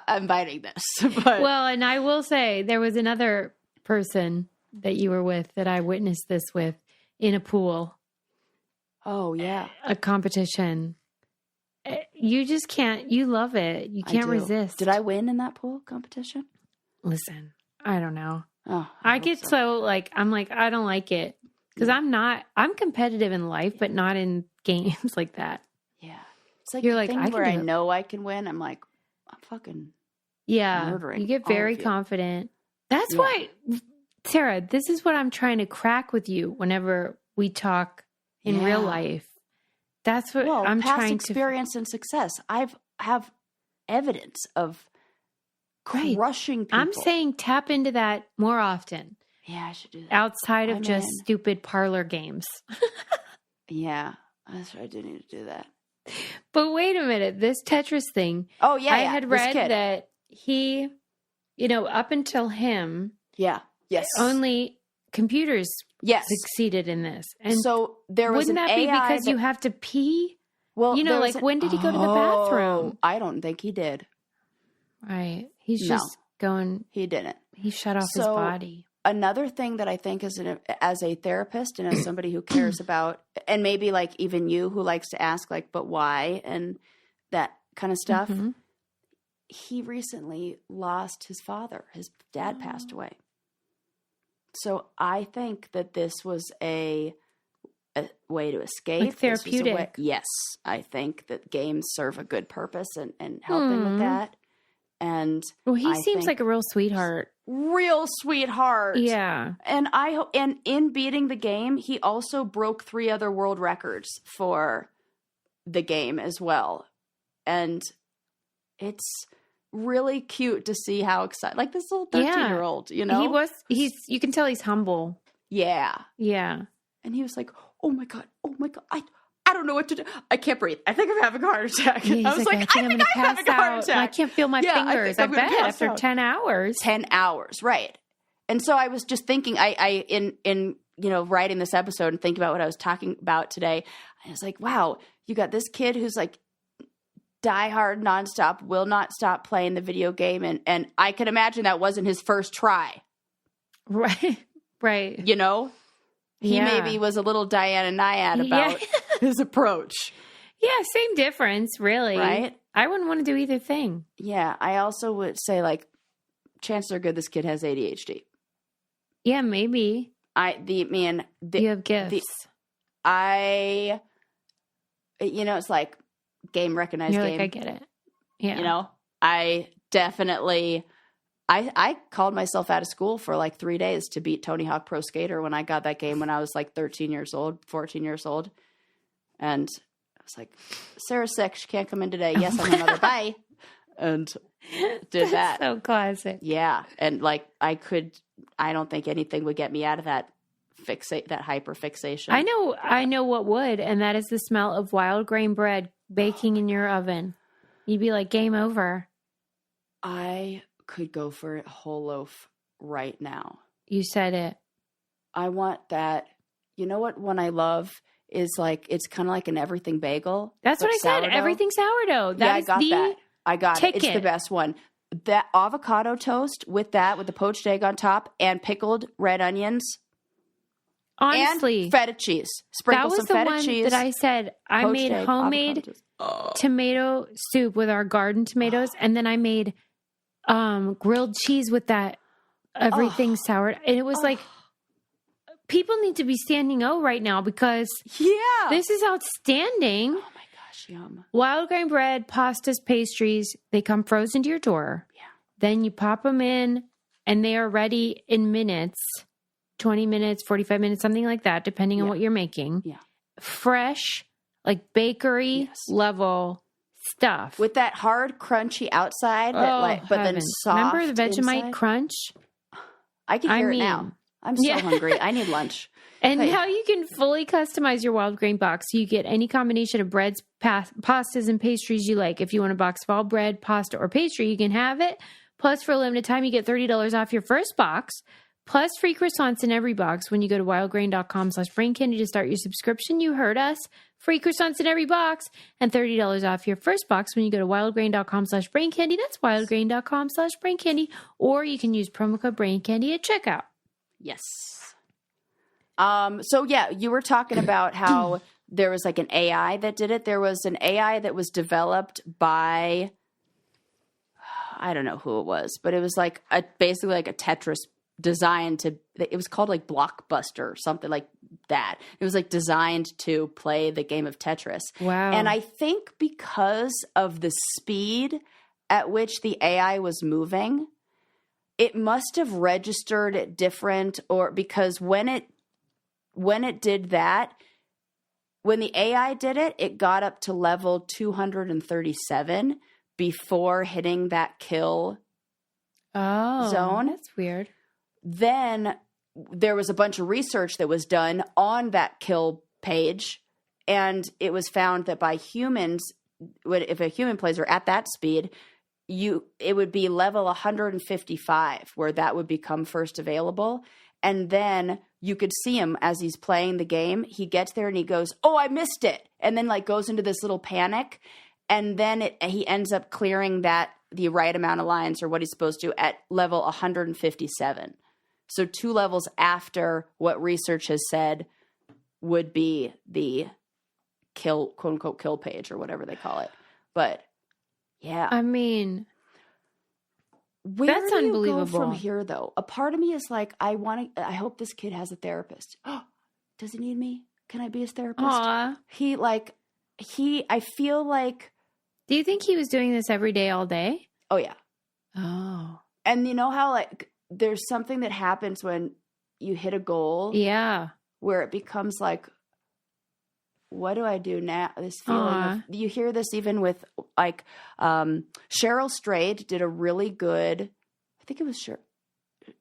inviting this but. Well, and I will say there was another person that you were with that I witnessed this with in a pool. Oh yeah, a competition. You just can't. You love it. You can't resist. Did I win in that pool competition? Listen, I don't know. Oh, I get so like, I'm like, I don't like it because I'm competitive in life, but not in games like that. Yeah. It's like you're the like, thing where I know I can win. I'm like, I'm fucking murdering. You get very confident. That's why, Sarah, this is what I'm trying to crack with you whenever we talk in real life. That's what I'm trying to. Past experience and success. I have evidence of crushing people. I'm saying tap into that more often. Yeah, I should do that. Outside of just stupid parlor games. Yeah, that's right. I do need to do that. But wait a minute. This Tetris thing. Oh, yeah. I had read that he, up until him. Yeah. Yes. Only computers succeeded in this. And so there was wouldn't that be because you have to pee? Well, like when did he go to the bathroom? I don't think he did. Right. He's just going. He didn't. He shut off his body. Another thing that I think is as a therapist and as somebody who cares about, and maybe like even you who likes to ask like, but why? And that kind of stuff. Mm-hmm. He recently lost his father. His dad passed away. So I think that this was a way to escape. Like therapeutic. Yes. I think that games serve a good purpose and helping with that. And he seems like a real sweetheart. Real sweetheart. Yeah. And and in beating the game, he also broke 3 other world records for the game as well. And it's really cute to see how excited, like this little 13-year-old, you can tell he's humble. Yeah. Yeah. And he was like, oh my God, I don't know what to do. I can't breathe. I think I'm having a heart attack. Yeah, I was like, I think I'm having a heart attack. I can't feel my fingers. I bet after 10 hours. 10 hours, right. And so I was just thinking, I in writing this episode and thinking about what I was talking about today, I was like, wow, you got this kid who's like diehard nonstop, will not stop playing the video game. And I can imagine that wasn't his first try. Right. Right. He maybe was a little Diana Nyad about his approach. Yeah, same difference, really. Right? I wouldn't want to do either thing. Yeah, I also would say, like, chances are good this kid has ADHD. Yeah, maybe. You have gifts. It's like game recognized You're game. Like, I get it. Yeah. I definitely I called myself out of school for like 3 days to beat Tony Hawk Pro Skater when I got that game when I was like 14 years old. And I was like, Sarah's sick. She can't come in today. Yes, I'm her mother. Bye. And did that. So classic. Yeah. And like I don't think anything would get me out of that hyper fixation. I know what would, and that is the smell of wild grain bread baking in your oven. You'd be like, game over. I could go for a whole loaf right now. You said it. I want that. You know what one I love is like, it's kind of like an everything bagel. That's what I said. Everything sourdough. I got it. It's the best one. That avocado toast with the poached egg on top and pickled red onions. Honestly. And feta cheese. Sprinkle some feta cheese. That was the one that I said I made homemade tomato soup with our garden tomatoes. And then I made grilled cheese with that everything sour. And it was like, people need to be standing O right now because this is outstanding. Oh my gosh, yum. Wild grain bread, pastas, pastries, they come frozen to your door. Yeah. Then you pop them in and they are ready in minutes, 20 minutes, 45 minutes, something like that, depending on what you're making. Yeah. Fresh, like bakery level stuff. With that hard, crunchy outside, but then soft. Remember the Vegemite inside? Crunch? I can hear it now. I'm so hungry. I need lunch. And now you can fully customize your wild grain box. So you get any combination of breads, pastas, and pastries you like. If you want a box of all bread, pasta, or pastry, you can have it. Plus, for a limited time, you get $30 off your first box. Plus, free croissants in every box when you go to wildgrain.com/braincandy to start your subscription. You heard us. Free croissants in every box and $30 off your first box when you go to wildgrain.com/braincandy. That's wildgrain.com/braincandy. Or you can use promo code braincandy at checkout. Yes. So yeah, you were talking about how there was like an AI that did it. There was an AI that was developed by, I don't know who it was, but it was like basically like a Tetris designed to, it was called like Blockbuster or something like that. It was like designed to play the game of Tetris. Wow. And I think because of the speed at which the AI was moving, it must have registered it different, or because when it did that, when the AI did it, it got up to level 237 before hitting that kill zone. That's weird. Then there was a bunch of research that was done on that kill page, and it was found that by humans, if a human player at that speed, it would be level 155 where that would become first available. And then you could see him as he's playing the game. He gets there and he goes, "Oh, I missed it." And then like goes into this little panic. And then he ends up clearing the right amount of lines or what he's supposed to at level 157. So 2 levels after what research has said would be the kill, quote unquote, kill page or whatever they call it. But yeah. I mean, that's unbelievable. Go from here, though? A part of me is like, I hope this kid has a therapist. Oh, does he need me? Can I be his therapist? Aww. I feel like. Do you think he was doing this every day, all day? Oh, yeah. Oh. And you know how like there's something that happens when you hit a goal. Yeah. Where it becomes like, what do I do now? This feeling you hear this even with like Cheryl Strayed did a really good, I think it was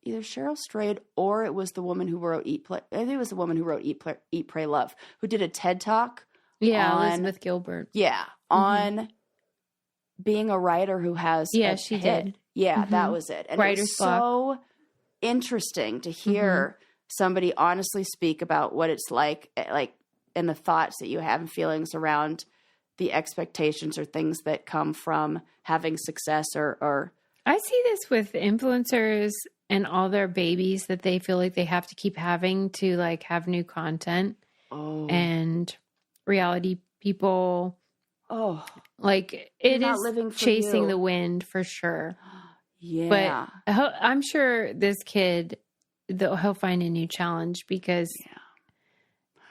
either Cheryl Strayed or it was the woman who wrote I think it was the woman who wrote Eat, Pray, Love, who did a TED Talk. Yeah, Elizabeth Gilbert. Yeah, on being a writer who has she did. Yeah, that was it. And Writer's it was so interesting to hear somebody honestly speak about what it's like and the thoughts that you have and feelings around the expectations or things that come from having success or I see this with influencers and all their babies that they feel like they have to keep having to like have new content and reality people. Oh, like it is chasing the wind for sure. Yeah. But I'm sure this kid, he'll find a new challenge because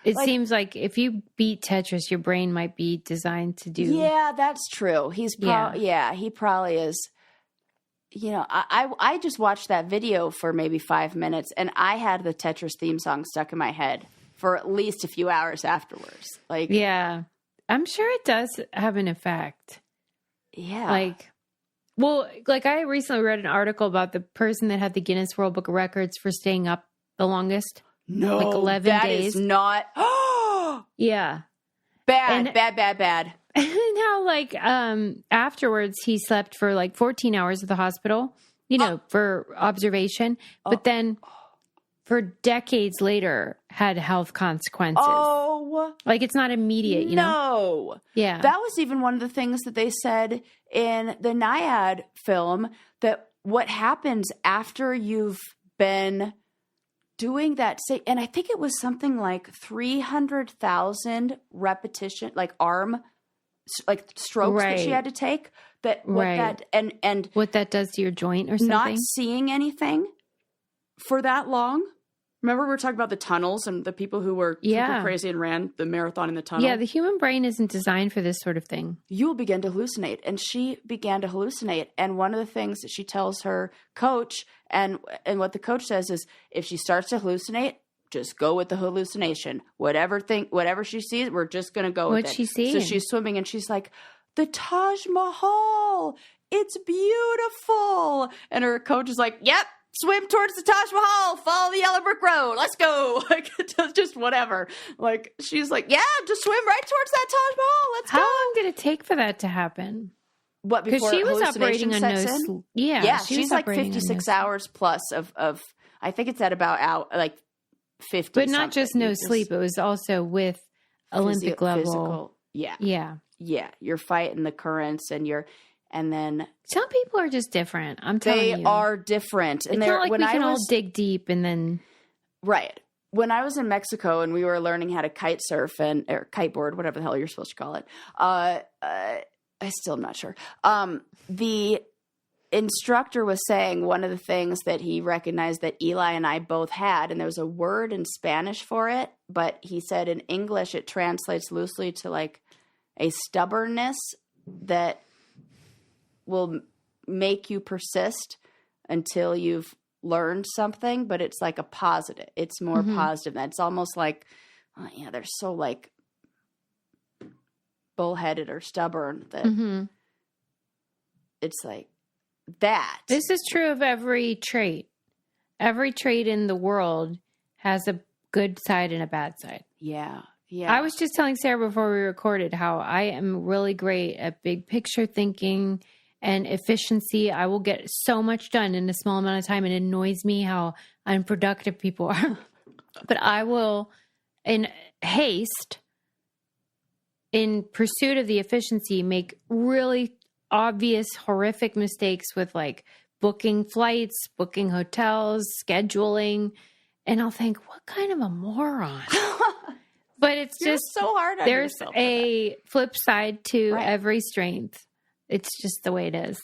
it seems like if you beat Tetris, your brain might be designed to do. Yeah, that's true. He probably is. you know, I just watched that video for maybe 5 minutes, and I had the Tetris theme song stuck in my head for at least a few hours afterwards. Like, yeah, I'm sure it does have an effect. Yeah. Like, well, like I recently read an article about the person that had the Guinness World Book of Records for staying up the longest. No, like 11 that days. Is not. Yeah. Bad. And how, like, afterwards he slept for like 14 hours at the hospital, you know, for observation. But then for decades later had health consequences. Like, it's not immediate, you know? No. Yeah. That was even one of the things that they said in the Naiad film, that what happens after you've been doing that, and I think it was something like 300,000 repetition, like arm, like strokes that she had to take. That what that and what that does to your joint or something. Not seeing anything for that long. Remember we were talking about the tunnels and the people who were super crazy and ran the marathon in the tunnel? Yeah, the human brain isn't designed for this sort of thing. You will begin to hallucinate. And she began to hallucinate. And one of the things that she tells her coach, and what the coach says is, if she starts to hallucinate, just go with the hallucination. Whatever she sees, we're just going to go with it. What's she seeing? So she's swimming and she's like, the Taj Mahal, it's beautiful. And her coach is like, yep. Swim towards the Taj Mahal, follow the yellow brick road. Let's go. Like, just whatever. Like, she's like, yeah, just swim right towards that Taj Mahal. Let's go. How long did it take for that to happen? What, before she was operating on no sleep. Yeah, she's like 56 hours plus of I think it's at about like 50. But not just no sleep. It was also with Olympic level. Physical. Yeah. Yeah. Yeah. You're fighting the currents and then some people are just different. I'm telling you. They are different. And it's not like we can all dig deep and then. Right. When I was in Mexico and we were learning how to kite surf or kiteboard, whatever the hell you're supposed to call it. I still am not sure. The instructor was saying one of the things that he recognized that Eli and I both had, and there was a word in Spanish for it, but he said in English it translates loosely to like a stubbornness that will make you persist until you've learned something, but it's like a positive. It's more positive. It's almost like, they're so like bullheaded or stubborn that it's like that. This is true of every trait. Every trait in the world has a good side and a bad side. Yeah. Yeah. I was just telling Sarah before we recorded how I am really great at big picture thinking and efficiency. I will get so much done in a small amount of time, and it annoys me how unproductive people are. But I will, in haste, in pursuit of the efficiency, make really obvious, horrific mistakes with like booking flights, booking hotels, scheduling. And I'll think, what kind of a moron? But it's You're just so hard on there's yourself a flip side to every strength. It's just the way it is.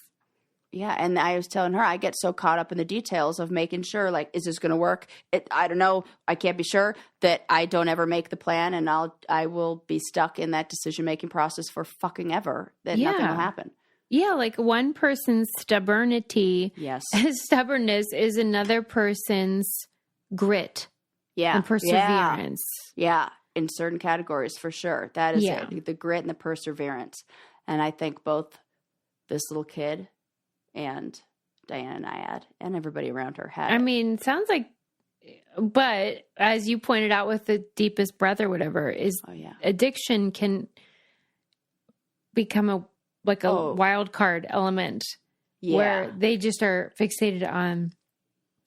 Yeah. And I was telling her, I get so caught up in the details of making sure, like, is this going to work? I don't know. I can't be sure, that I don't ever make the plan, and I will be stuck in that decision-making process for fucking ever, that nothing will happen. Yeah. Like one person's stubbornness is another person's grit. Yeah. And perseverance. Yeah. In certain categories, for sure. That is it. The grit and the perseverance. And I think both this little kid and Diana Naiad and everybody around her had. I mean, sounds like, but as you pointed out with the deepest breath or whatever, is addiction can become a wild card element where they just are fixated on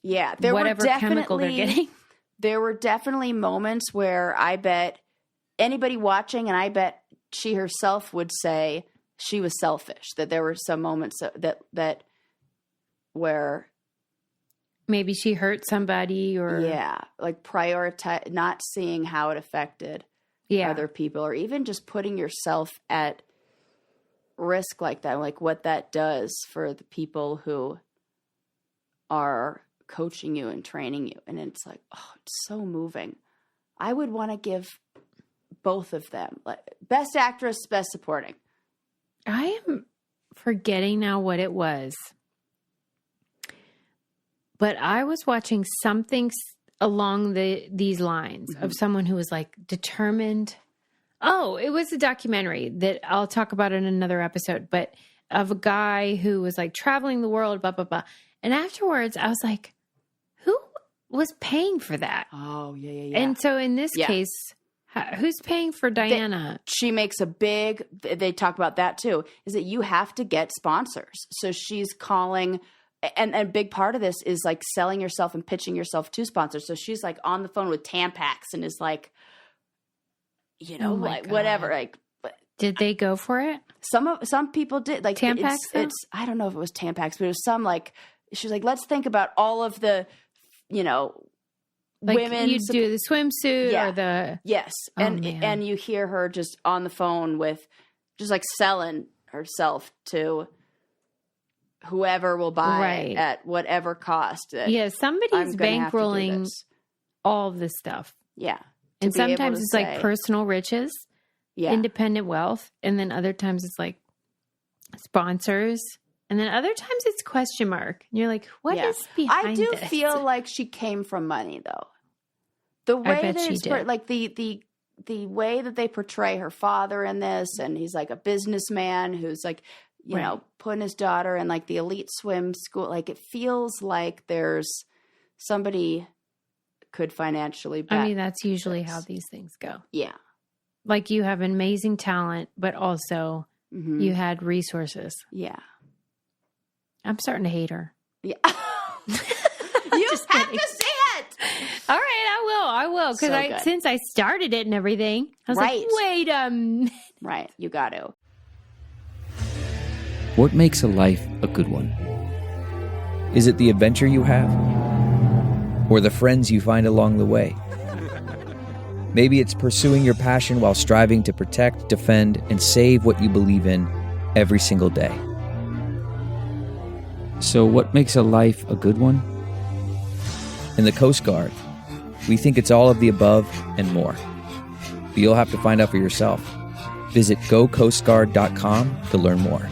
whatever chemical they're getting. There were definitely moments where I bet anybody watching, and I bet she herself would say she was selfish, that there were some moments that where maybe she hurt somebody or like prioritize, not seeing how it affected other people, or even just putting yourself at risk like that, like what that does for the people who are coaching you and training you. And it's like, it's so moving. I would want to give both of them, like best actress, best supporting. I am forgetting now what it was. But I was watching something along these lines of someone who was like determined. Oh, it was a documentary that I'll talk about in another episode, but of a guy who was like traveling the world, blah, blah, blah. And afterwards I was like, who was paying for that? Oh, yeah. And so in this case, who's paying for Diana? She makes they talk about that too, is that you have to get sponsors. So she's calling, and a big part of this is like selling yourself and pitching yourself to sponsors. So she's like on the phone with Tampax and is like, like whatever. Like, did they go for it? Some people did. Like Tampax? It's I don't know if it was Tampax, but it was some like, she was like, let's think about all of the, like women. You do the swimsuit or the... Yes. And you hear her just on the phone with just like selling herself to whoever will buy it at whatever cost. Somebody's bankrolling all of this stuff. Yeah. And sometimes it's like personal riches, independent wealth. And then other times it's like sponsors. And then other times it's question mark. And you're like, what is behind this? I do feel like she came from money, though. The way that it's like the way that they portray her father in this, and he's like a businessman who's like, putting his daughter in like the elite swim school. Like it feels like there's somebody could financially back. I mean, that's usually how these things go. Yeah. Like you have amazing talent, but also you had resources. Yeah. I'm starting to hate her. Yeah. You have to say it. All right, I will. Because since I started it and everything, I was like, wait a minute. Right. You got to. What makes a life a good one? Is it the adventure you have? Or the friends you find along the way? Maybe it's pursuing your passion while striving to protect, defend, and save what you believe in every single day. So what makes a life a good one? In the Coast Guard, we think it's all of the above and more. But you'll have to find out for yourself. Visit gocoastguard.com to learn more.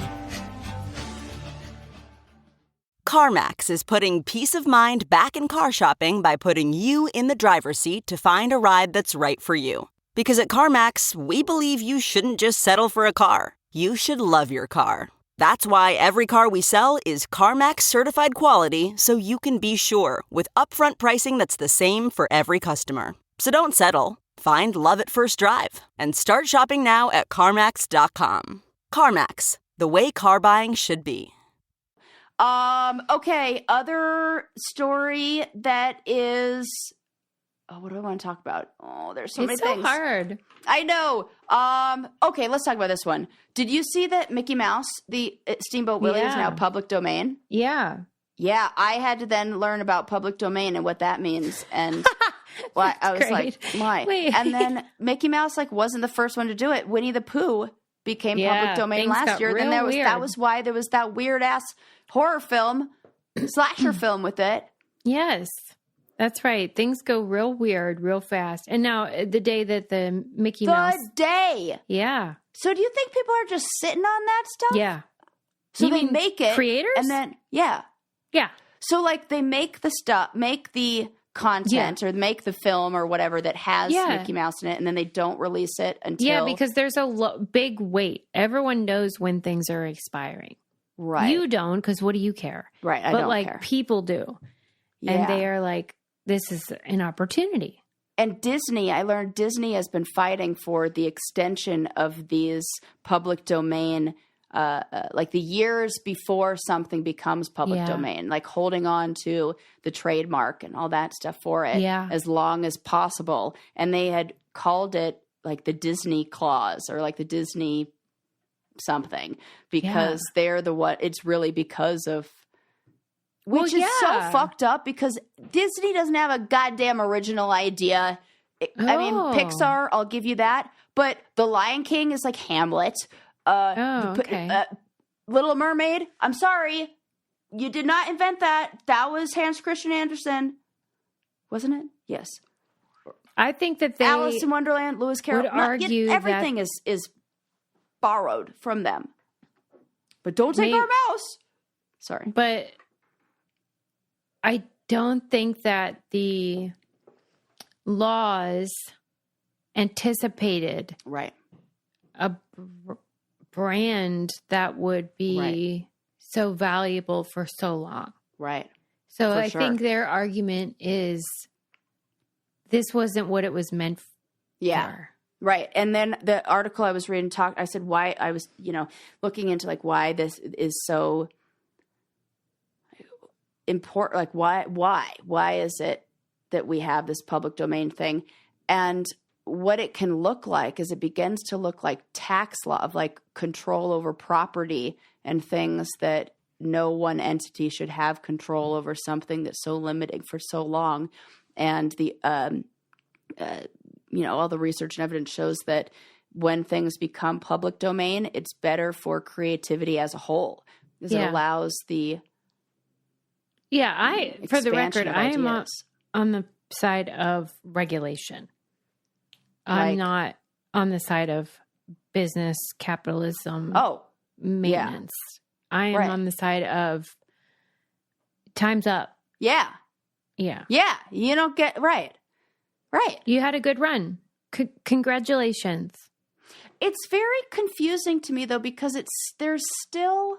CarMax is putting peace of mind back in car shopping by putting you in the driver's seat to find a ride that's right for you. Because at CarMax, we believe you shouldn't just settle for a car. You should love your car. That's why every car we sell is CarMax certified quality, so you can be sure with upfront pricing that's the same for every customer. So don't settle. Find love at first drive and start shopping now at CarMax.com. CarMax, the way car buying should be. Okay, other story that is... Oh, what do I want to talk about? Oh, there's so many things. It's so hard. I know. Okay, let's talk about this one. Did you see that Mickey Mouse, the Steamboat Willy, is now public domain? Yeah. Yeah, I had to then learn about public domain and what that means. And I was like, why? Wait. And then Mickey Mouse wasn't the first one to do it. Winnie the Pooh became public domain last year. Then that was why there was that weird ass horror film, slasher film with it. Yes. That's right. Things go real weird, real fast. And now the day that the Mickey Mouse... The day! Yeah. So do you think people are just sitting on that stuff? Yeah. So they make it. Creators? And then, yeah. Yeah. So they make the stuff, make the content or make the film or whatever that has Mickey Mouse in it, and then they don't release it until... Yeah, because there's a big wait. Everyone knows when things are expiring. Right. You don't, because what do you care? Right, I don't care. But people do. Yeah. And they are like, this is an opportunity. And Disney, I learned Disney has been fighting for the extension of these public domain, the years before something becomes public domain, like holding on to the trademark and all that stuff for it as long as possible. And they had called it like the Disney clause or like the Disney something because they're it's really because of... Which is so fucked up because Disney doesn't have a goddamn original idea. I mean, Pixar, I'll give you that. But The Lion King is like Hamlet. Little Mermaid, I'm sorry. You did not invent that. That was Hans Christian Andersen. Wasn't it? Yes. I think that they... Alice in Wonderland, Lewis Carroll. Would argue everything is borrowed from them. But don't take our mouse. Sorry. But... I don't think that the laws anticipated Right. a brand that would be so valuable for so long. Right. So For I sure. think their argument is this wasn't what it was meant for. Right. And then the article I was reading I said why I was, looking into like why this is so important. Like why is it that we have this public domain thing? And what it can look like is it begins to look like tax law of like control over property and things that no one entity should have control over something that's so limiting for so long. And the, all the research and evidence shows that when things become public domain, it's better for creativity as a whole because it allows the for the record, I am ideas. on the side of regulation. I'm not on the side of business capitalism maintenance. I am on the side of time's up. Yeah. Yeah. Yeah. You don't get right. You had a good run. Congratulations. It's very confusing to me though, because there's still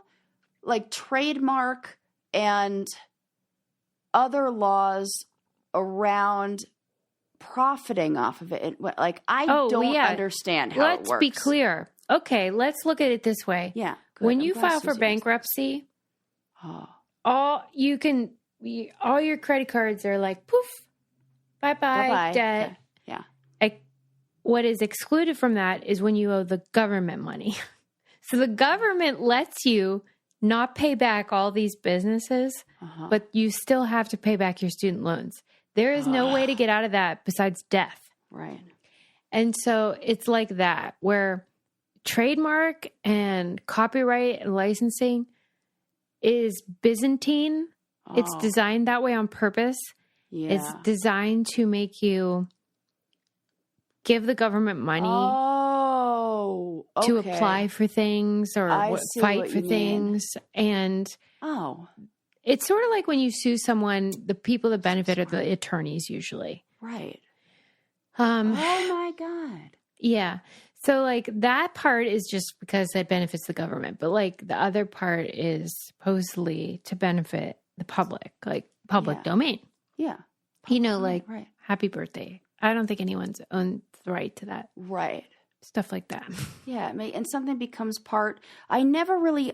like trademark and other laws around profiting off of it. And like, I don't understand how it works. Let's be clear. Okay. Let's look at it this way. Yeah. When you file for bankruptcy, all your credit cards are like, poof, bye-bye, debt. Okay. Yeah. What is excluded from that is when you owe the government money. So the government lets you not pay back all these businesses, but you still have to pay back your student loans. There is no way to get out of that besides death. Right. And so it's like that, where trademark and copyright and licensing is Byzantine. It's designed that way on purpose. Yeah. It's designed to make you give the government money to apply for things or fight for things. And it's sort of like when you sue someone, the people that benefit are the attorneys usually. Right. Oh my God. Yeah. So like that part is just because it benefits the government, but like the other part is supposedly to benefit the public, like public domain. Yeah. Happy birthday. I don't think anyone's owned the right to that. Right. Stuff like that. Yeah. And something becomes part, I never really,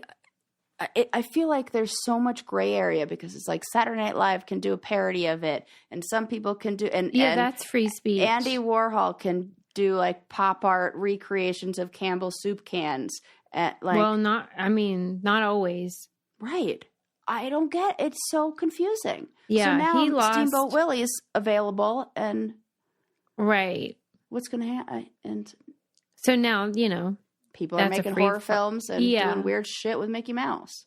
I feel like there's so much gray area because it's like Saturday Night Live can do a parody of it and some people can do, and that's free speech. Andy Warhol can do like pop art recreations of Campbell soup cans. Not always. Right. I don't get it's so confusing. Yeah. So now Steamboat Willy is available and what's going to happen? And so now, people are making horror films and doing weird shit with Mickey Mouse.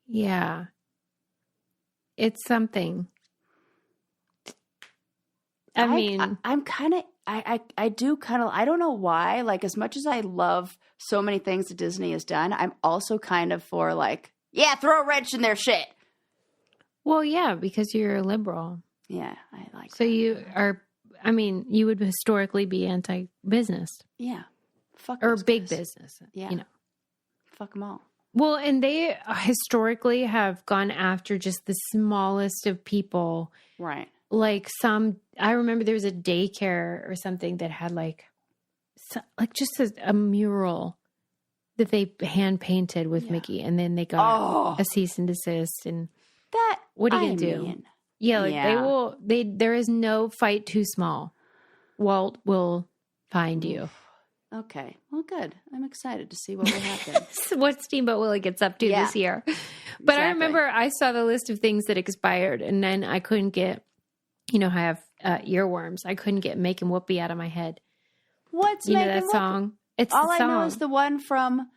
Yeah. It's something. I don't know why, like as much as I love so many things that Disney has done, I'm also kind of for like, throw a wrench in their shit. Well, yeah, because you're a liberal. Yeah, I like so that. You are, you would historically be anti-business. Yeah. Fuck or big business. Yeah. Fuck them all. Well, and they historically have gone after just the smallest of people. Right. Like I remember there was a daycare or something that had like just a mural that they hand painted with Mickey, and then they got a cease and desist. And what are you gonna do? They will. There is no fight too small. Walt will find you. Okay. Well, good. I'm excited to see what will happen. What Steamboat Willy gets up to this year. But I remember I saw the list of things that expired, and then I couldn't get. I have earworms. I couldn't get "Making Whoopee" out of my head. What's Making that song? It's all the I song. know is the one from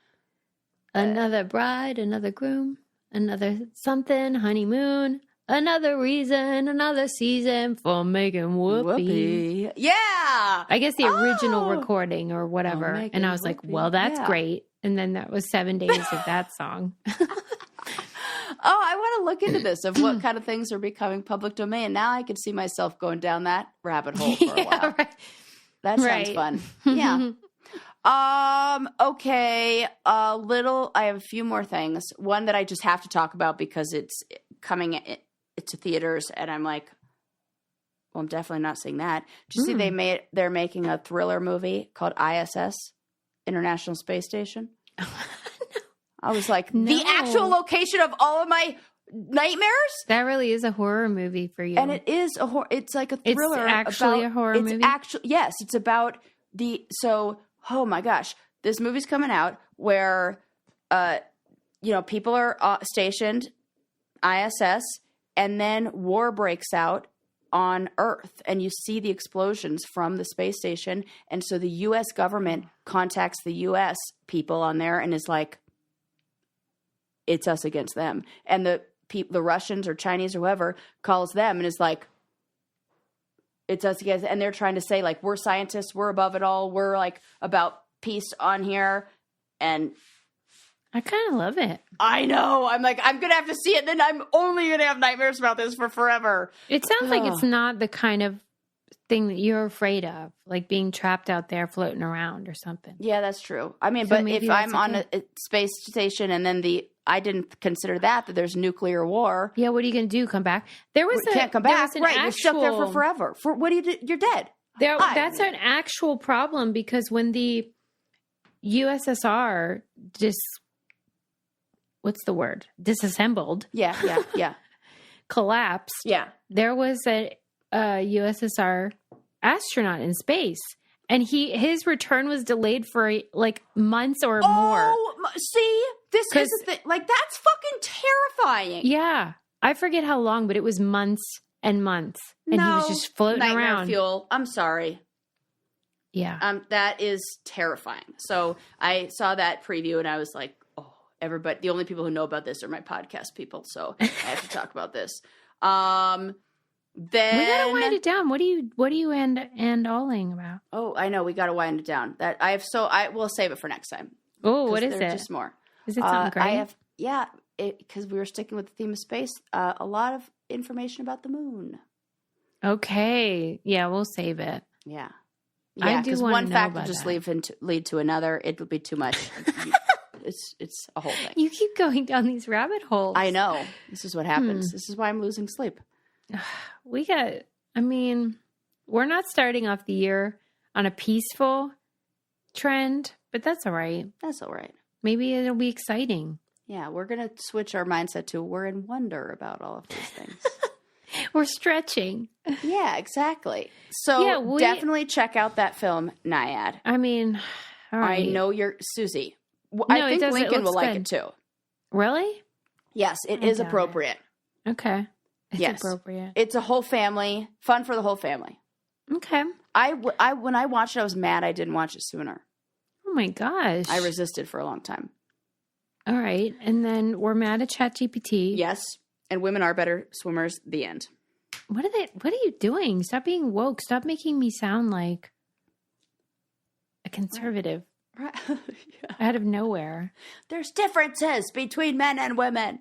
Another Bride, Another Groom, Another Something, Honeymoon, Another Reason, Another Season for Making Whoopee. Yeah, I guess the original recording or whatever. And I was like, well, that's great. And then that was 7 days of that song. I want to look into this of what kind of things are becoming public domain. Now I can see myself going down that rabbit hole for a while. Right. That sounds fun. Yeah. Okay. I have a few more things. One that I just have to talk about because it's coming to theaters, and I'm like, well, I'm definitely not seeing that. Did you see they're making a thriller movie called ISS, International Space Station? No. I was like, the actual location of all of my nightmares? That really is a horror movie for you. And it is a horror. It's like a thriller. It's actually a horror movie? Yes. It's about oh my gosh. This movie's coming out where, people are stationed ISS, and then war breaks out on Earth, and you see the explosions from the space station. And so the U.S. government contacts the U.S. people on there and is like, it's us against them. And the Russians or Chinese or whoever calls them and is like, it's us against, and they're trying to say like, we're scientists, we're above it all, we're like about peace on here. And I kind of love it. I know. I'm like, I'm going to have to see it. Then I'm only going to have nightmares about this for forever. It sounds like it's not the kind of thing that you're afraid of, like being trapped out there floating around or something. Yeah, that's true. I mean, So but if I'm on a space station and then I didn't consider that there's nuclear war. Yeah, what are you going to do? Come back? Can't come back. Right, you're stuck there for forever. What do you do? You're dead. That's an actual problem because when the USSR disassembled. Yeah. Collapsed. Yeah. There was a USSR astronaut in space, and his return was delayed for like months or more. See, this is the thing. Like, that's fucking terrifying. Yeah, I forget how long, but it was months and months, and he was just floating around. Fuel. I'm sorry. Yeah. That is terrifying. So I saw that preview, and I was like, everybody, the only people who know about this are my podcast people, so I have to talk about this. Then we gotta wind it down. What do you and alling about? Oh, I know, we gotta wind it down. I will save it for next time. Oh, what is it? Just more. Is it something great? Because we were sticking with the theme of space. A lot of information about the moon. Okay, yeah, we'll save it. Yeah, I do because want one to know fact will about just that. lead to another. It will be too much. It's a whole thing. You keep going down these rabbit holes. I know. This is what happens. This is why I'm losing sleep. We're not starting off the year on a peaceful trend, but that's all right. That's all right. Maybe it'll be exciting. Yeah, we're going to switch our mindset to we're in wonder about all of these things. We're stretching. Yeah, exactly. So definitely check out that film, Naiad. I mean, all right. I know you're Susie. I think Lincoln will like it too. Really? Yes, it is appropriate. Okay. It's appropriate. It's a whole family, fun for the whole family. Okay. When I watched it, I was mad I didn't watch it sooner. Oh my gosh. I resisted for a long time. All right. And then we're mad at Chat-GPT. Yes. And women are better swimmers. The end. What are you doing? Stop being woke. Stop making me sound like a conservative. Right. Yeah. Out of nowhere. There's differences between men and women.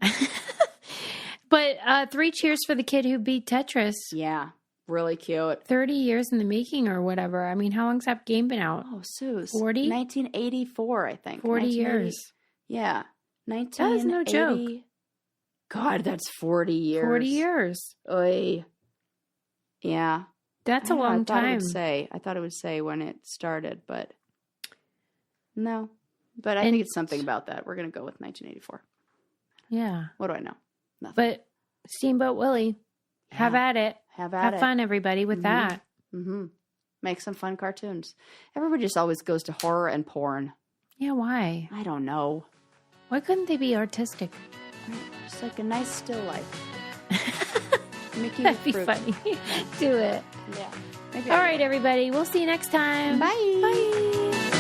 But 3 cheers for the kid who beat Tetris. Yeah. Really cute. 30 years in the making or whatever. I mean, how long's that game been out? Oh, Suze. 40? 1984, I think. 40 years. Yeah. That is no joke. God, that's 40 years. 40 years. Oy. Yeah. That's a long time. I thought it would say when it started, but no. But I think it's something about that. We're going to go with 1984. Yeah. What do I know? Nothing. But Steamboat Willy, have at it. Have fun, everybody, with that. Mm-hmm. Make some fun cartoons. Everybody just always goes to horror and porn. Yeah, why? I don't know. Why couldn't they be artistic? Just like a nice still life. That'd be funny. Do it. Yeah. All right, everybody. We'll see you next time. Bye. Bye.